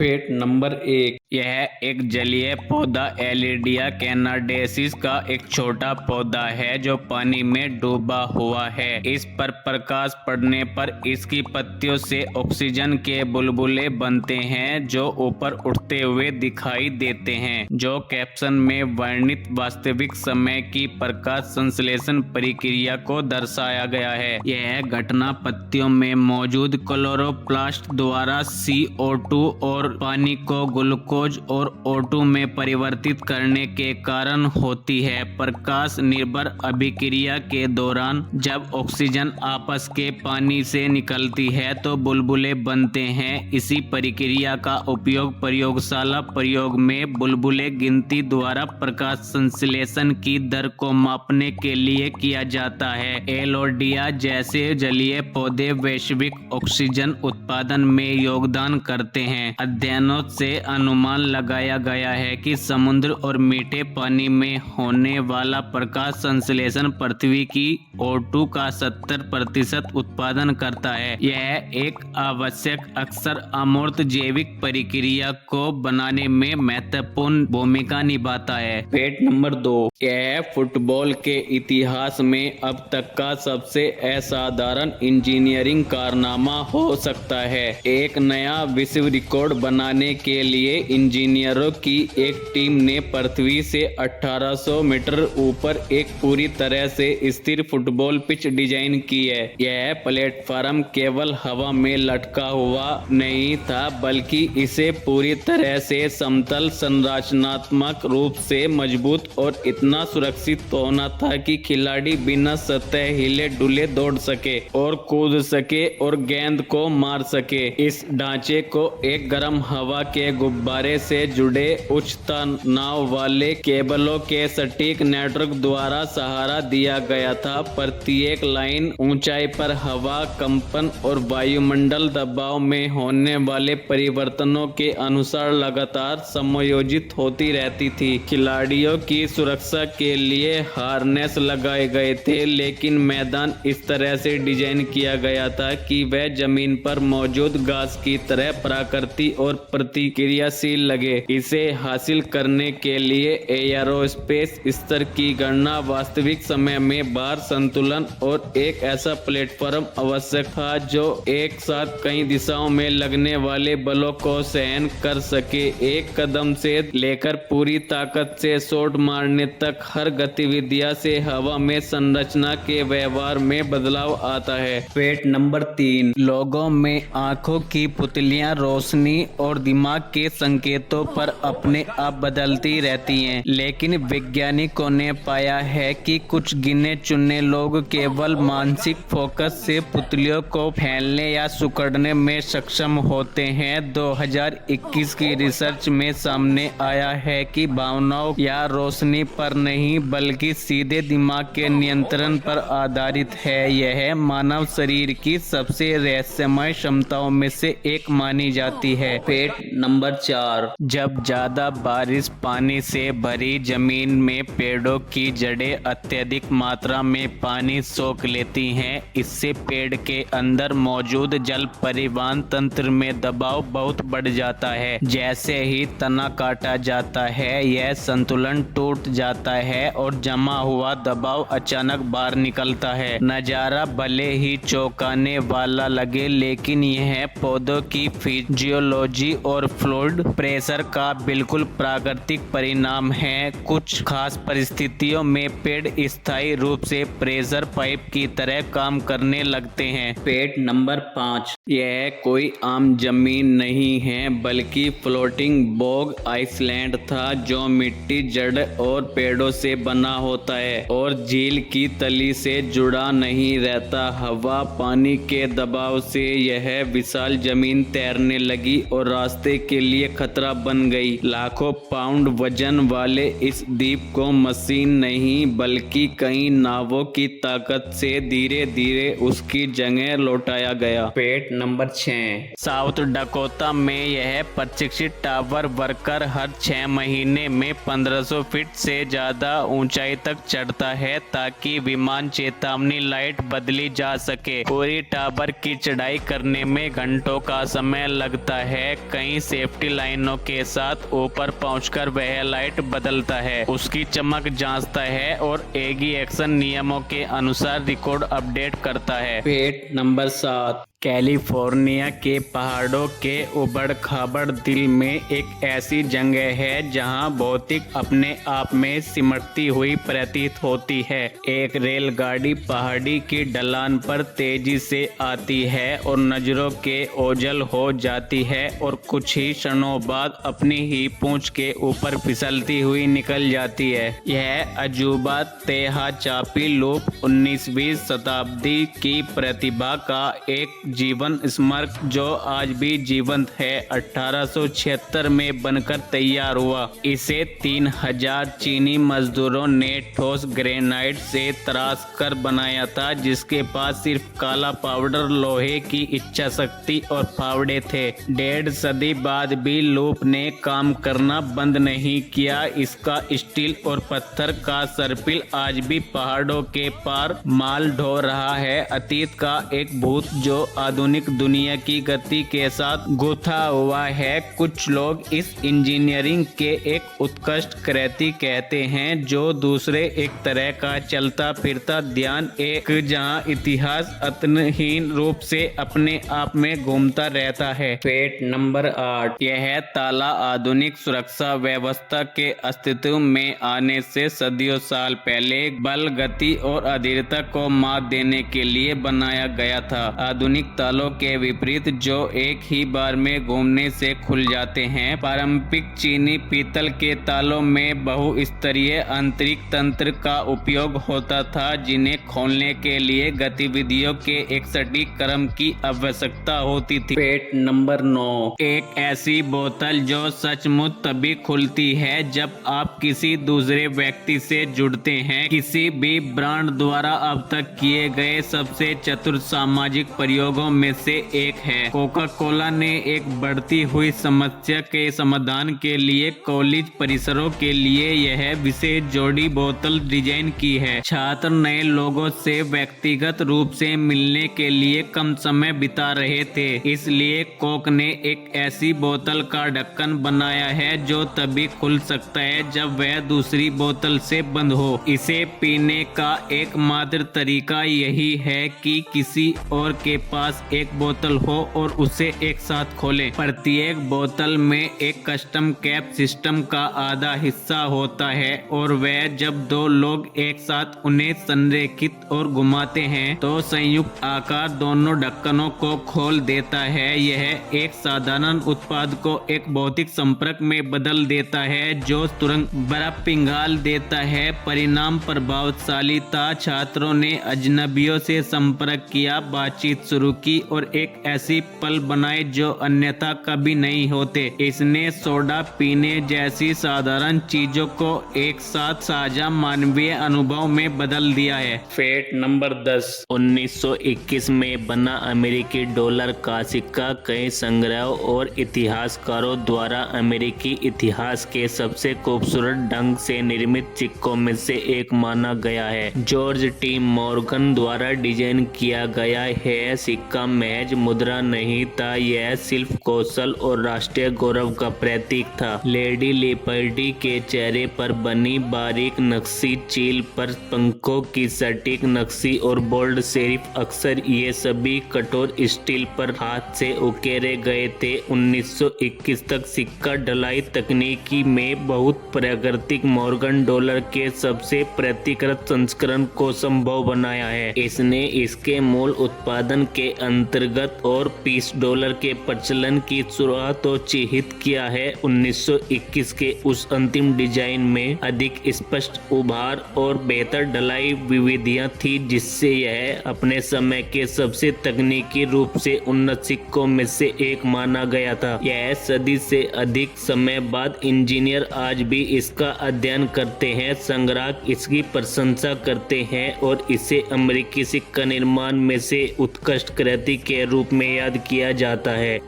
Fact number 1। यह एक जलीय पौधा एलिडिया कैनाडेसिस का एक छोटा पौधा है जो पानी में डूबा हुआ है। इस पर प्रकाश पड़ने पर इसकी पत्तियों से ऑक्सीजन के बुलबुले बनते हैं जो ऊपर उठते हुए दिखाई देते हैं, जो कैप्शन में वर्णित वास्तविक समय की प्रकाश संश्लेषण प्रक्रिया को दर्शाया गया है। यह घटना पत्तियों में मौजूद क्लोरोप्लास्ट द्वारा CO2 और पानी को ग्लूकोज और O2 में परिवर्तित करने के कारण होती है। प्रकाश निर्भर अभिक्रिया के दौरान जब ऑक्सीजन आपस के पानी से निकलती है तो बुलबुले बनते हैं। इसी प्रक्रिया का उपयोग प्रयोगशाला प्रयोग में बुलबुले गिनती द्वारा प्रकाश संश्लेषण की दर को मापने के लिए किया जाता है। एलोडिया जैसे जलीय पौधे वैश्विक ऑक्सीजन उत्पादन में योगदान करते हैं। अध्ययनों से अनुमान लगाया गया है कि समुद्र और मीठे पानी में होने वाला प्रकाश संश्लेषण पृथ्वी की O2 का 70% उत्पादन करता है। यह एक आवश्यक अक्सर अमूर्त जैविक प्रक्रिया को बनाने में महत्वपूर्ण भूमिका निभाता है। Fact number 2। यह फुटबॉल के इतिहास में अब तक का सबसे असाधारण इंजीनियरिंग कारनामा हो सकता है। एक नया विश्व रिकॉर्ड बनाने के लिए इंजीनियरों की एक टीम ने पृथ्वी से 1800 मीटर ऊपर एक पूरी तरह से स्थिर फुटबॉल पिच डिजाइन की है। यह प्लेटफॉर्म केवल हवा में लटका हुआ नहीं था, बल्कि इसे पूरी तरह से समतल, संरचनात्मक रूप से मजबूत और इतना सुरक्षित होना था कि खिलाड़ी बिना सतह हिले डुले दौड़ सके और कूद सके और गेंद को मार सके। इस ढांचे को एक गर्म हवा के गुब्बारे से जुड़े उच्च तनाव वाले केबलों के सटीक नेटवर्क द्वारा सहारा दिया गया था। प्रत्येक लाइन ऊंचाई पर हवा, कंपन और वायुमंडल दबाव में होने वाले परिवर्तनों के अनुसार लगातार समायोजित होती रहती थी। खिलाड़ियों की सुरक्षा के लिए हार्नेस लगाए गए थे, लेकिन मैदान इस तरह से डिजाइन किया गया था कि वह जमीन पर मौजूद घास की तरह प्राकृतिक और प्रतिक्रियाशील लगे। इसे हासिल करने के लिए एयरोस्पेस स्तर की गणना, वास्तविक समय में भार संतुलन और एक ऐसा प्लेटफॉर्म आवश्यक था जो एक साथ कई दिशाओं में लगने वाले बलों को सहन कर सके। एक कदम से लेकर पूरी ताकत से शॉट मारने तक हर गतिविधियां से हवा में संरचना के व्यवहार में बदलाव आता है। Fact number 3। लोगों में आंखों की पुतलियां रोशनी और दिमाग के संकेतों पर अपने आप बदलती रहती हैं, लेकिन वैज्ञानिकों ने पाया है कि कुछ गिने चुने लोग केवल मानसिक फोकस से पुतलियों को फैलने या सिकुड़ने में सक्षम होते हैं। 2021 की रिसर्च में सामने आया है कि भावनाओं या रोशनी पर नहीं, बल्कि सीधे दिमाग के नियंत्रण पर आधारित है। यह मानव शरीर की सबसे रहस्यमय क्षमताओं में से एक मानी जाती है। Fact number 4। जब ज्यादा बारिश पानी से भरी जमीन में पेड़ों की जड़ें अत्यधिक मात्रा में पानी सोख लेती हैं, इससे पेड़ के अंदर मौजूद जल परिवहन तंत्र में दबाव बहुत बढ़ जाता है। जैसे ही तना काटा जाता है, यह संतुलन टूट जाता है और जमा हुआ दबाव अचानक बाहर निकलता है। नजारा भले ही चौंकाने वाला लगे, लेकिन यह पौधों की फिजियोलॉजी और फ्लूइड प्रेशर का बिल्कुल प्राकृतिक परिणाम है। कुछ खास परिस्थितियों में पेड़ स्थायी रूप से प्रेशर पाइप की तरह काम करने लगते हैं। Fact number 5। यह कोई आम जमीन नहीं है, बल्कि फ्लोटिंग बॉग आइसलैंड था जो मिट्टी, जड़ और पेड़ों से बना होता है और झील की तली से जुड़ा नहीं रहता। हवा, पानी के दबाव से यह विशाल जमीन तैरने लगी और रास्ते के लिए खतरा बन गई। लाखों पाउंड वजन वाले इस द्वीप को मशीन नहीं, बल्कि कई नावों की ताकत से धीरे धीरे उसकी जगह लौटाया गया। Fact number 6। साउथ डकोटा में यह प्रशिक्षित टावर वर्कर हर 6 महीने में 1500 फीट से ज्यादा ऊंचाई तक चढ़ता है ताकि विमान चेतावनी लाइट बदली जा सके। पूरी टावर की चढ़ाई करने में घंटों का समय लगता है। कई सेफ्टी लाइनों के साथ ऊपर पहुंचकर वह लाइट बदलता है, उसकी चमक जांचता है और एगी एक्शन नियमों के अनुसार रिकॉर्ड अपडेट करता है। Fact number 7। कैलिफोर्निया के पहाड़ों के उबड़ खाबड़ दिल में एक ऐसी जगह है जहां भौतिक अपने आप में सिमटती हुई प्रतीत होती है। एक रेलगाड़ी पहाड़ी की ढलान पर तेजी से आती है और नजरों के ओझल हो जाती है और कुछ ही क्षणों बाद अपनी ही पूंछ के ऊपर फिसलती हुई निकल जाती है। यह अजूबा तेहाचापी लूप 19वीं शताब्दी की प्रतिभा का एक जीवन स्मारक जो आज भी जीवंत है 1876 में बनकर तैयार हुआ। इसे 3000 चीनी मजदूरों ने ठोस ग्रेनाइट से तराश कर बनाया था, जिसके पास सिर्फ काला पाउडर, लोहे की इच्छा शक्ति और फावड़े थे। 1.5 सदी बाद भी लूप ने काम करना बंद नहीं किया। इसका स्टील और पत्थर का सर्पिल आज भी पहाड़ों के पार माल ढो रहा है। अतीत का एक भूत जो आधुनिक दुनिया की गति के साथ गुथा हुआ है। कुछ लोग इस इंजीनियरिंग के एक उत्कृष्ट कृति कहते हैं जो दूसरे एक तरह का चलता फिरता ध्यान, एक जहां इतिहास अंतहीन रूप से अपने आप में घूमता रहता है। Fact number 8। यह ताला आधुनिक सुरक्षा व्यवस्था के अस्तित्व में आने से सदियों साल पहले बल, गति और अधीरता को मात देने के लिए बनाया गया था। आधुनिक तालों के विपरीत जो एक ही बार में घूमने से खुल जाते हैं। पारंपरिक चीनी पीतल के तालों में बहुस्तरीय आंतरिक तंत्र का उपयोग होता था, जिन्हें खोलने के लिए गतिविधियों के एक सटीक क्रम की आवश्यकता होती थी। Fact number 9। एक ऐसी बोतल जो सचमुच तभी खुलती है जब आप किसी दूसरे व्यक्ति से जुड़ते हैं। किसी भी ब्रांड द्वारा अब तक किए गए सबसे चतुर सामाजिक प्रयोगों में से एक है। कोका कोला ने एक बढ़ती हुई समस्या के समाधान के लिए कॉलेज परिसरों के लिए यह विशेष जोड़ी बोतल डिजाइन की है। छात्र नए लोगों से व्यक्तिगत रूप से मिलने के लिए कम समय बिता रहे थे, इसलिए कोक ने एक ऐसी बोतल का ढक्कन बनाया है जो तभी खुल सकता है जब वह दूसरी बोतल से बंद हो। इसे पीने का एकमात्र तरीका यही है कि किसी और के पास एक बोतल हो और उसे एक साथ खोलें। प्रत्येक बोतल में एक कस्टम कैप सिस्टम का आधा हिस्सा होता है और वह जब दो लोग एक साथ उन्हें संरेखित और घुमाते हैं तो संयुक्त आकार दोनों ढक्कनों को खोल देता है। यह एक साधारण उत्पाद को एक भौतिक संपर्क में बदल देता है जो तुरंत बर्फ पिघाल देता है। परिणाम प्रभावशाली था। छात्रों ने अजनबियों से संपर्क किया, बातचीत शुरू की और एक ऐसी पल बनाए जो अन्यथा कभी नहीं होते। इसने सोडा पीने जैसी साधारण चीजों को एक साथ साझा मानवीय अनुभव में बदल दिया है। Fact number 10। 1921 में बना अमेरिकी डॉलर का सिक्का कई संग्रहों और इतिहासकारों द्वारा अमेरिकी इतिहास के सबसे खूबसूरत ढंग से निर्मित सिक्कों में से एक माना गया है। जॉर्ज टी मॉर्गन द्वारा डिजाइन किया गया है। सिक्का महज मुद्रा नहीं था, यह शिल्प कौशल और राष्ट्रीय गौरव का प्रतीक था। लेडी लिबर्टी के चेहरे पर बनी बारीक नक्शी, चील पर पंखों की सटीक नक्शी और बोल्ड सेरिफ अक्षर, ये सभी कठोर स्टील पर हाथ से उकेरे गए थे। 1921 तक सिक्का ढलाई तकनीकी में बहुत प्राकृतिक मॉर्गन डॉलर के सबसे प्रतिकृत संस्करण को संभव बनाया है। इसने इसके मूल उत्पादन के अंतर्गत और पीस डॉलर के प्रचलन की शुरुआत को चिह्नित किया है। 1921 के उस अंतिम डिजाइन में अधिक स्पष्ट उभार और बेहतर ढलाई विविधियां थी, जिससे यह अपने समय के सबसे तकनीकी रूप से उन्नत सिक्कों में से एक माना गया था। यह सदी से अधिक समय बाद इंजीनियर आज भी इसका अध्ययन करते हैं, संग्राहक इसकी प्रशंसा करते हैं और इसे अमेरिकी सिक्का निर्माण में से उत्कृष्ट कृति के रूप में याद किया जाता है।